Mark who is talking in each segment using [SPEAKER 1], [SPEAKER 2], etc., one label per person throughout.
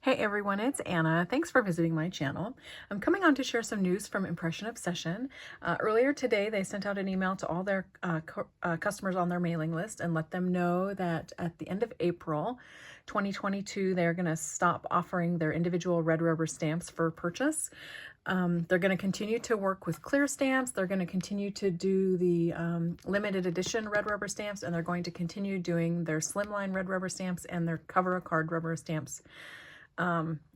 [SPEAKER 1] Hey everyone, it's Anna. Thanks for visiting my channel. I'm coming on to share some news from Impression Obsession. Earlier today, they sent out an email to all their customers on their mailing list and let them know that at the end of April 2022, they're going to stop offering their individual red rubber stamps for purchase. They're going to continue to work with clear stamps. They're going to continue to do the limited edition red rubber stamps, and they're going to continue doing their slimline red rubber stamps and their cover a card rubber stamps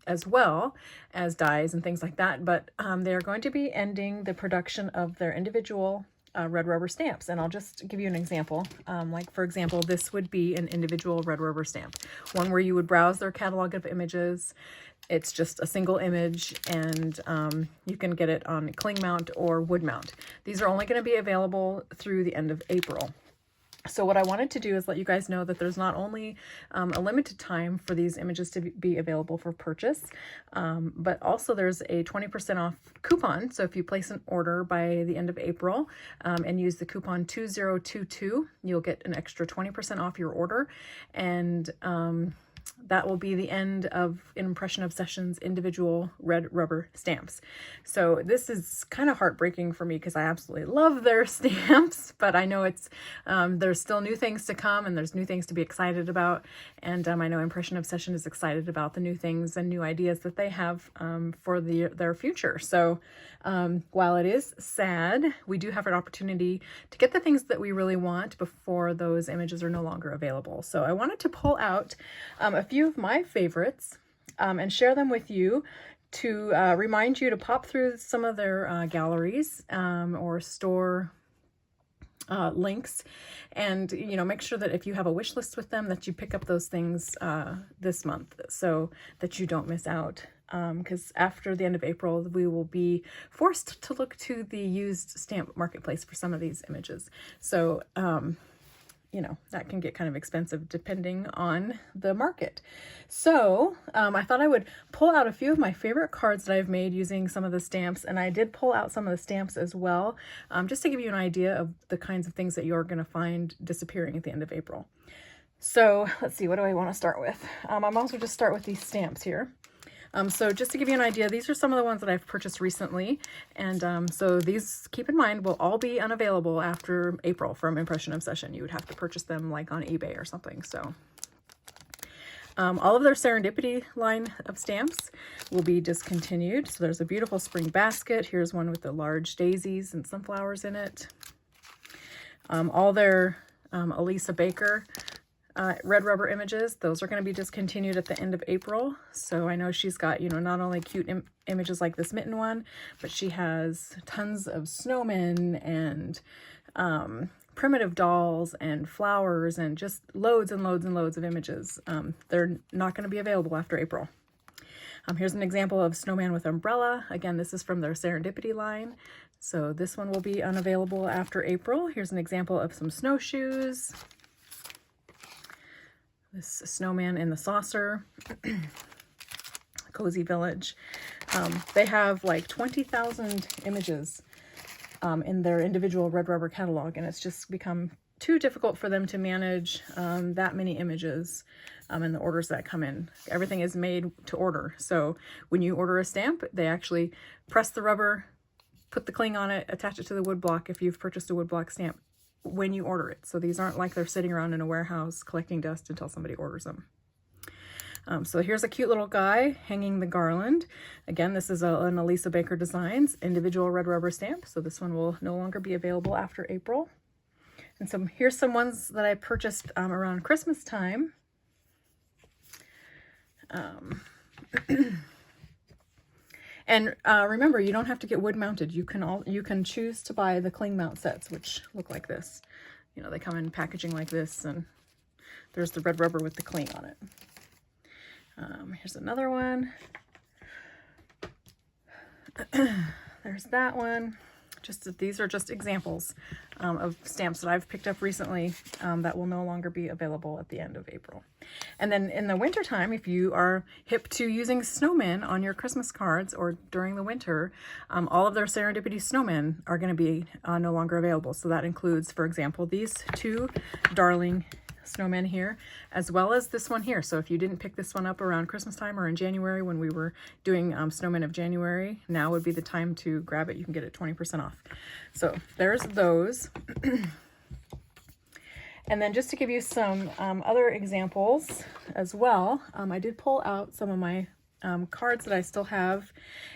[SPEAKER 1] as well as dies and things like that. But they're going to be ending the production of their individual red rubber stamps. And I'll just give you an example. Like, for example, this would be an individual red rubber stamp, one where you would browse their catalog of images. It's just a single image, and you can get it on cling mount or wood mount. These are only going to be available through the end of April. So what I wanted to do is let you guys know that there's not only a limited time for these images to be available for purchase, but also there's a 20% off coupon. So if you place an order by the end of April and use the coupon 2022, you'll get an extra 20% off your order. And that will be the end of Impression Obsession's individual red rubber stamps. So this is kind of heartbreaking for me because I absolutely love their stamps, but I know it's there's still new things to come and there's new things to be excited about. And I know Impression Obsession is excited about the new things and new ideas that they have for their future. So while it is sad, we do have an opportunity to get the things that we really want before those images are no longer available. So I wanted to pull out a few of my favorites and share them with you to remind you to pop through some of their galleries or store links, and make sure that if you have a wish list with them that you pick up those things this month so that you don't miss out, because after the end of April we will be forced to look to the used stamp marketplace for some of these images. So that can get kind of expensive depending on the market. So I thought I would pull out a few of my favorite cards that I've made using some of the stamps, and I did pull out some of the stamps as well, just to give you an idea of the kinds of things that you're going to find disappearing at the end of April. So let's see, what do I want to start with? I'm also just start with these stamps here. So just to give you an idea, these are some of the ones that I've purchased recently. And so these, keep in mind, will all be unavailable after April from Impression Obsession. You would have to purchase them like on eBay or something. So all of their Serendipity line of stamps will be discontinued. So there's a beautiful spring basket. Here's one with the large daisies and sunflowers in it. All their Elisa Baker red rubber images, those are going to be discontinued at the end of April. So I know she's got, not only cute images like this mitten one, but she has tons of snowmen and primitive dolls and flowers and just loads and loads and loads of images. They're not going to be available after April. Here's an example of snowman with umbrella. Again, this is from their Serendipity line. So this one will be unavailable after April. Here's an example of some snowshoes. This snowman in the saucer, Cozy Village. They have like 20,000 images in their individual red rubber catalog, and it's just become too difficult for them to manage that many images and the orders that come in. Everything is made to order. So when you order a stamp, they actually press the rubber, put the cling on it, attach it to the wood block if you've purchased a wood block stamp when you order it. So these aren't like they're sitting around in a warehouse collecting dust until somebody orders them. So here's a cute little guy hanging the garland. Again, this is an Elisa Baker Designs individual red rubber stamp. So this one will no longer be available after April. And so here's some ones that I purchased around Christmas time. And remember, you don't have to get wood mounted. You can choose to buy the cling mount sets, which look like this. They come in packaging like this, and there's the red rubber with the cling on it. Here's another one. There's that one. These are just examples of stamps that I've picked up recently that will no longer be available at the end of April. And then in the wintertime, if you are hip to using snowmen on your Christmas cards or during the winter, all of their Serendipity snowmen are going to be no longer available. So that includes, for example, these two darling snowmen here, as well as this one here. So if you didn't pick this one up around Christmas time or in January when we were doing Snowmen of January, now would be the time to grab it. You can get it 20% off. So there's those. And then just to give you some other examples as well, I did pull out some of my cards that I still have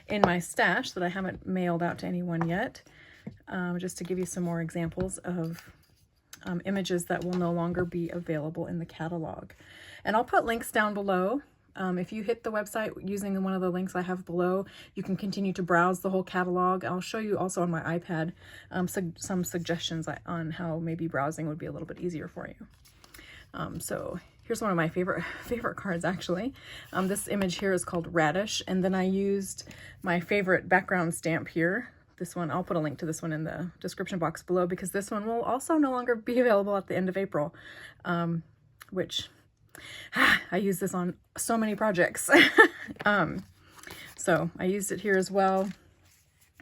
[SPEAKER 1] in my stash that I haven't mailed out to anyone yet, just to give you some more examples of images that will no longer be available in the catalog. And I'll put links down below. If you hit the website using one of the links I have below, you can continue to browse the whole catalog. I'll show you also on my iPad some suggestions on how maybe browsing would be a little bit easier for you. So here's one of my favorite cards, actually. This image here is called Radish, and then I used my favorite background stamp here. This one, I'll put a link to this one in the description box below, because this one will also no longer be available at the end of April, which I use this on so many projects. So I used it here as well.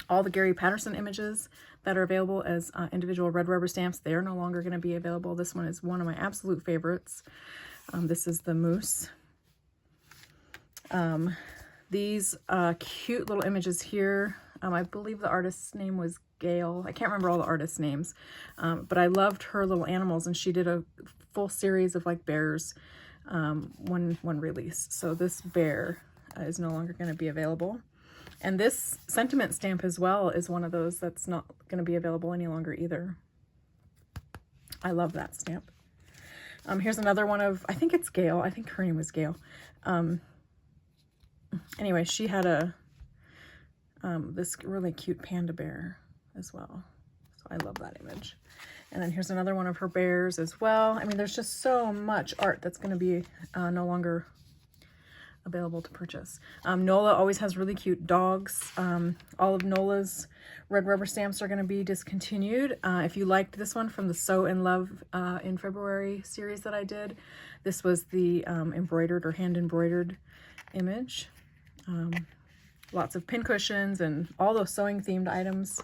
[SPEAKER 1] All the Gary Patterson images that are available as individual red rubber stamps, they're no longer going to be available. This one is one of my absolute favorites. This is the moose. These cute little images here, I believe the artist's name was Gail. I can't remember all the artist's names, but I loved her little animals, and she did a full series of like bears, one release. So this bear is no longer going to be available. And this sentiment stamp as well is one of those that's not going to be available any longer either. I love that stamp. Here's another one of, I think it's Gail. I think her name was Gail. Anyway, she had a this really cute panda bear as well. So I love that image. And then here's another one of her bears as well. I mean, there's just so much art that's going to be no longer available to purchase. Nola always has really cute dogs. All of Nola's red rubber stamps are going to be discontinued. If you liked this one from the Sew in Love in February series that I did, this was the embroidered or hand embroidered image. Lots of pin cushions and all those sewing themed items.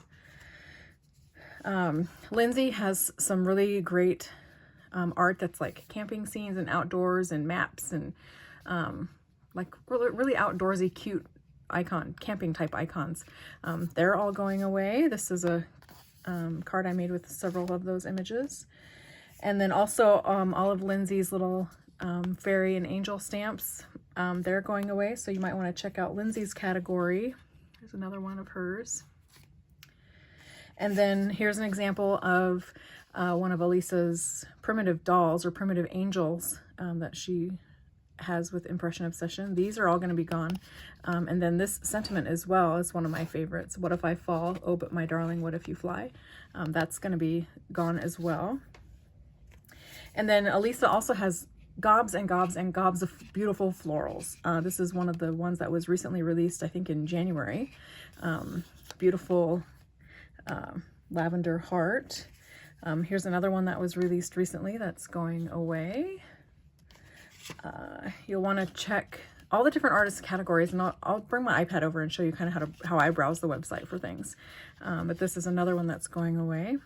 [SPEAKER 1] Lindsay has some really great art that's like camping scenes and outdoors and maps and like really outdoorsy, cute icon, camping type icons. They're all going away. This is a card I made with several of those images. And then also all of Lindsay's little fairy and angel stamps, they're going away. So you might want to check out Lindsay's category. There's another one of hers. And then here's an example of one of Elisa's primitive dolls or primitive angels that she has with Impression Obsession. These are all going to be gone. And then this sentiment as well is one of my favorites. What if I fall? Oh, but my darling, what if you fly? That's going to be gone as well. And then Elisa also has gobs and gobs and gobs of beautiful florals. This is one of the ones that was recently released, I think in January. Beautiful lavender heart. Here's another one that was released recently that's going away. You'll want to check all the different artist categories, and I'll bring my iPad over and show you kind of how I browse the website for things. But this is another one that's going away.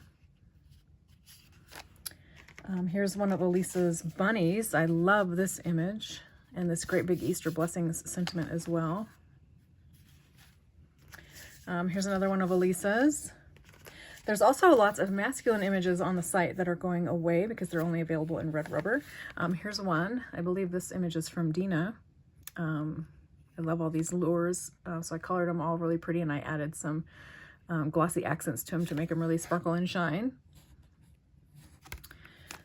[SPEAKER 1] Here's one of Elisa's bunnies. I love this image and this great big Easter blessings sentiment as well. Here's another one of Elisa's. There's also lots of masculine images on the site that are going away because they're only available in red rubber. Here's one. I believe this image is from Dina. I love all these lures, so I colored them all really pretty, and I added some glossy accents to them to make them really sparkle and shine.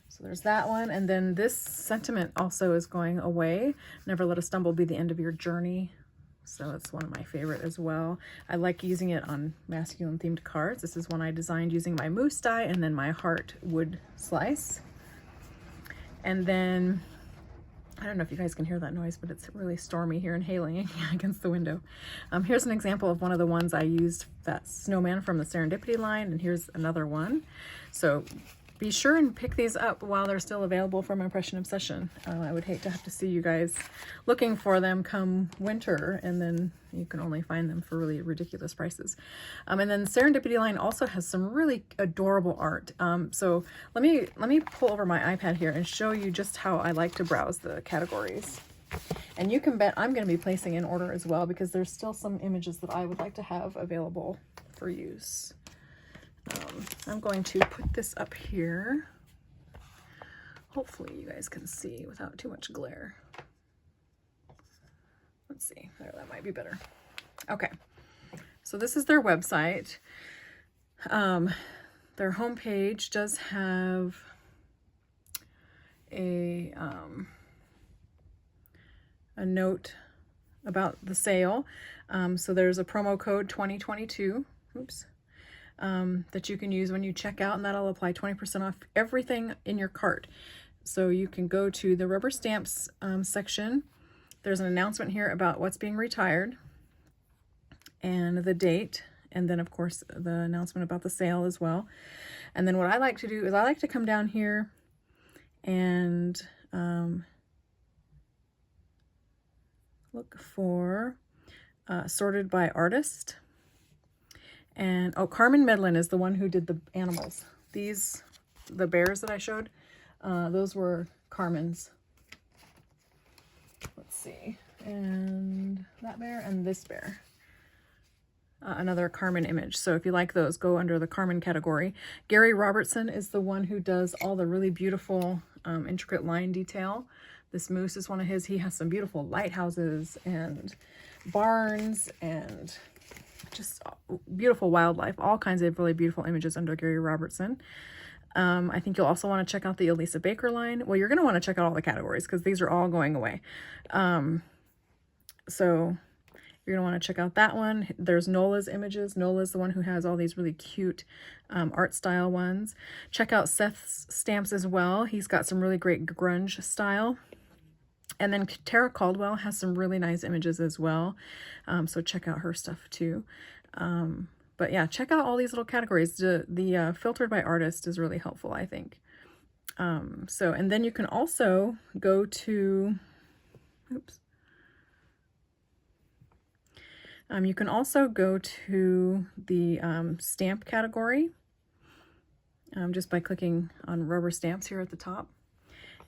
[SPEAKER 1] So there's that one. And then this sentiment also is going away. Never let a stumble be the end of your journey. So it's one of my favorite as well. I like using it on masculine themed cards. This is one I designed using my moose die and then my heart wood slice. And then, I don't know if you guys can hear that noise, but it's really stormy here and hailing against the window. Here's an example of one of the ones I used, that snowman from the Serendipity line, and here's another one. So be sure and pick these up while they're still available from Impression Obsession. I would hate to have to see you guys looking for them come winter, and then you can only find them for really ridiculous prices. And then Serendipity line also has some really adorable art. So let me pull over my iPad here and show you just how I like to browse the categories. And you can bet I'm going to be placing an order as well, because there's still some images that I would like to have available for use. I'm going to put this up here. Hopefully you guys can see without too much glare. Let's see, there, that might be better. Okay, so this is their website. Their homepage does have a note about the sale. So there's a promo code 2022. Oops. That you can use when you check out, and that'll apply 20% off everything in your cart. So you can go to the rubber stamps section. There's an announcement here about what's being retired and the date, and then of course the announcement about the sale as well. And then what I like to do is I like to come down here and look for sorted by artist. And oh, Carmen Medlin is the one who did the animals. These, the bears that I showed, those were Carmen's. Let's see, and that bear and this bear. Another Carmen image. So if you like those, go under the Carmen category. Gary Robertson is the one who does all the really beautiful intricate line detail. This moose is one of his. He has some beautiful lighthouses and barns and just beautiful wildlife, all kinds of really beautiful images under Gary Robertson. I think you'll also want to check out the Elisa Baker line. Well, you're going to want to check out all the categories because these are all going away. So you're going to want to check out that one. There's Nola's images. Nola's the one who has all these really cute art style ones. Check out Seth's stamps as well. He's got some really great grunge style. And then Tara Caldwell has some really nice images as well. So check out her stuff too. But yeah, check out all these little categories. The filtered by artist is really helpful, I think. And then you can also go to, oops. You can also go to the stamp category just by clicking on rubber stamps here at the top.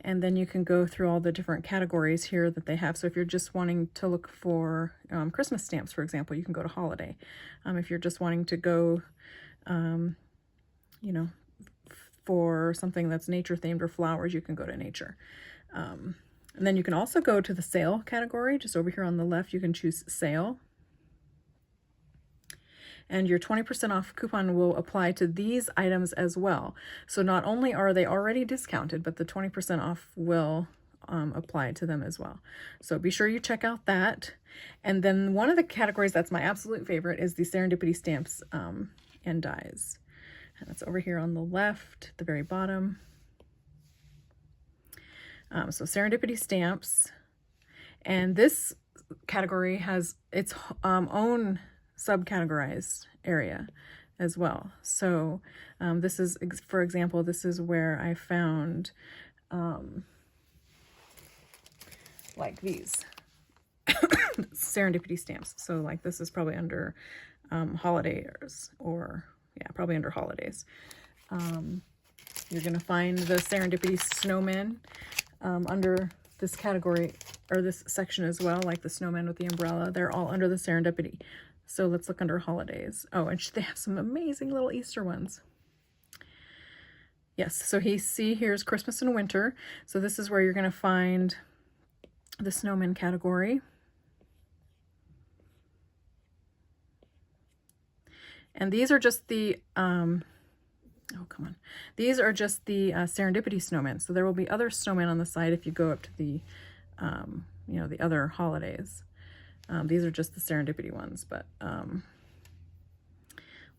[SPEAKER 1] And then you can go through all the different categories here that they have. So if you're just wanting to look for Christmas stamps, for example, you can go to holiday. If you're just wanting to go, you know, for something that's nature themed or flowers, you can go to nature. And then you can also go to the sale category. Just over here on the left, you can choose sale. And your 20% off coupon will apply to these items as well. So not only are they already discounted, but the 20% off will apply to them as well. So be sure you check out that. And then one of the categories that's my absolute favorite is the Serendipity Stamps and dies. And that's over here on the left, at the very bottom. So Serendipity Stamps. And this category has its own subcategorized area as well. So this is, for example, this is where I found like these Serendipity stamps. So like this is probably under holidays, or yeah, probably under holidays. You're gonna find the Serendipity snowmen under this category or this section as well, like the snowman with the umbrella. They're all under the Serendipity. So let's look under holidays. Oh, and they have some amazing little Easter ones. Yes, so here's Christmas and winter. So this is where you're going to find the snowman category. And these are just the, oh, come on. These are just the Serendipity snowmen. So there will be other snowmen on the side if you go up to the, you know, the other holidays. These are just the Serendipity ones, but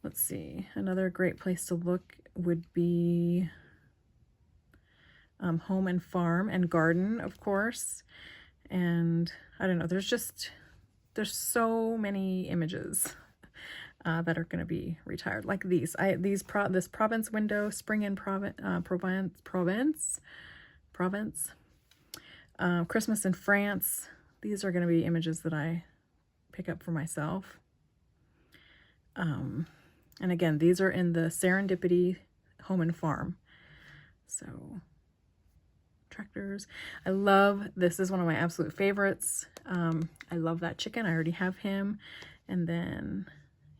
[SPEAKER 1] let's see. Another great place to look would be home and farm and garden, of course. And I don't know, there's so many images that are going to be retired, like these. This Provence window, spring in Provence, Christmas in France. These are going to be images that I pick up for myself. And again, these are in the Serendipity Home and Farm. So tractors. I love, this is one of my absolute favorites. I love that chicken. I already have him. And then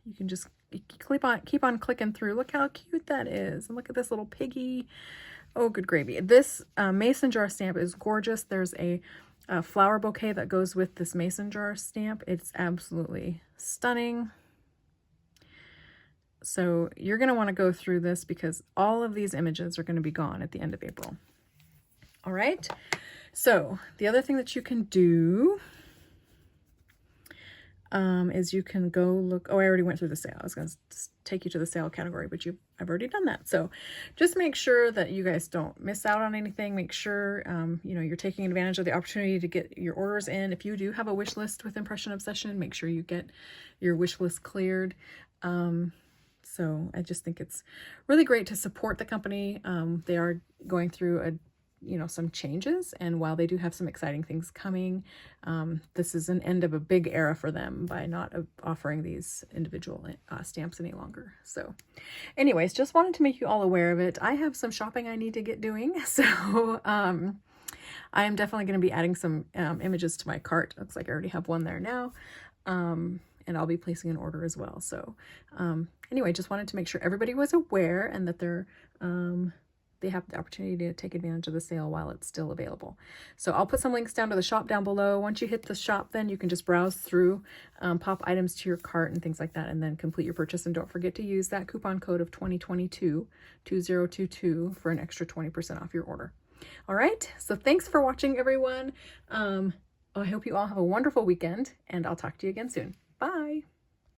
[SPEAKER 1] you can just keep on clicking through. Look how cute that is. And look at this little piggy. Oh, good gravy. This mason jar stamp is gorgeous. There's a flower bouquet that goes with this mason jar stamp. It's absolutely stunning. So you're going to want to go through this because all of these images are going to be gone at the end of April. All right. So the other thing that you can do is you can go look. Oh, I already went through the sale. I was going to take you to the sale category, but I've already done that. So just make sure that you guys don't miss out on anything. Make sure, you know, you're taking advantage of the opportunity to get your orders in. If you do have a wish list with Impression Obsession, make sure you get your wish list cleared. So I just think it's really great to support the company. They are going through some changes, and while they do have some exciting things coming, this is an end of a big era for them by not offering these individual stamps any longer. So anyways, just wanted to make you all aware of it. I have some shopping I need to get doing, so I am definitely going to be adding some images to my cart. Looks like I already have one there now. And I'll be placing an order as well. So anyway, just wanted to make sure everybody was aware and that they have the opportunity to take advantage of the sale while it's still available. So I'll put some links down to the shop down below. Once you hit the shop, then you can just browse through, pop items to your cart and things like that, and then complete your purchase. And don't forget to use that coupon code of 2022 for an extra 20% off your order. All right, so thanks for watching, everyone. I hope you all have a wonderful weekend, and I'll talk to you again soon. Bye.